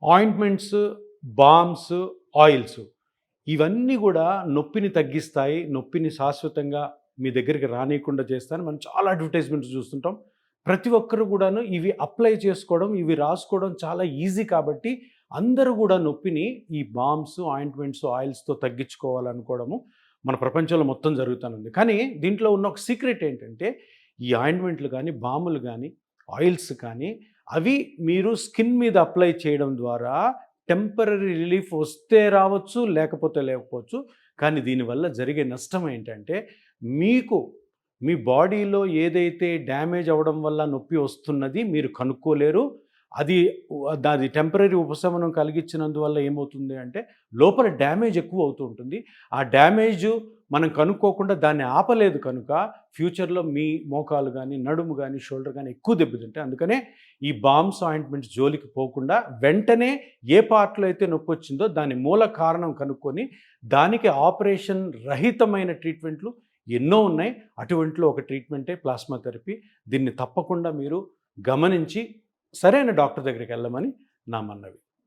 Ointments, balms, oils ఇవన్నీ గూడా నొప్పిని తగ్గిస్తాయి. నొప్పిని శాశ్వతంగా మీ దగ్గరికి రానీయకుండా చేస్తాయని మనం చాలా అడ్వర్టైజ్మెంట్స్ చూస్తుంటాం. ప్రతి ఒక్కరు గూడాను ఇవి అప్లై చేసుకోవడం, ఇవి రాసుకోవడం చాలా ఈజీ కాబట్టి అందరూ గూడా నొప్పిని ఈ బామ్స్, ఆయింట్మెంట్స్, ఆయిల్స్‌తో తగ్గించుకోవాలనుకోవడము మన ప్రపంచంలో మొత్తం జరుగుతానుంది. కానీ దీంట్లో ఉన్న ఒక సీక్రెట్ ఏంటంటే ఈ ఆయింట్మెంట్లు గానీ, బాములు గానీ, ఆయిల్స్ కానీ అవి మీరు స్కిన్ మీద అప్లై చేయడం ద్వారా టెంపరరీ రిలీఫ్ వస్తే రావచ్చు, లేకపోతే లేకపోవచ్చు. కానీ దీనివల్ల జరిగే నష్టం ఏంటంటే మీకు మీ బాడీలో ఏదైతే డ్యామేజ్ అవ్వడం వల్ల నొప్పి వస్తున్నది మీరు కనుక్కోలేరు. అది దాది టెంపరరీ ఉపశమనం కలిగించినందువల్ల ఏమవుతుంది అంటే లోపల డ్యామేజ్ ఎక్కువ అవుతూ ఉంటుంది. ఆ డ్యామేజు మనం కనుక్కోకుండా దాన్ని ఆపలేదు కనుక ఫ్యూచర్‌లో మీ మోకాలు గానీ, నడుము గానీ, షోల్డర్ గానీ ఎక్కువ దెబ్బతింటాయి. అందుకనే ఈ బామ్స్, ఆయింట్మెంట్స్ జోలికి పోకుండా వెంటనే ఏ పార్ట్‌లో అయితే నొప్పొచ్చిందో దాని మూల కారణం కనుక్కొని దానికి ఆపరేషన్ రహితమైన ట్రీట్మెంట్లు ఎన్నో ఉన్నాయి. అటువంటిలో ఒక ట్రీట్మెంటే ప్లాస్మా థెరపీ. దీన్ని తప్పకుండా మీరు గమనించి సరైన డాక్టర్ దగ్గరికి వెళ్ళమని నా మనవి.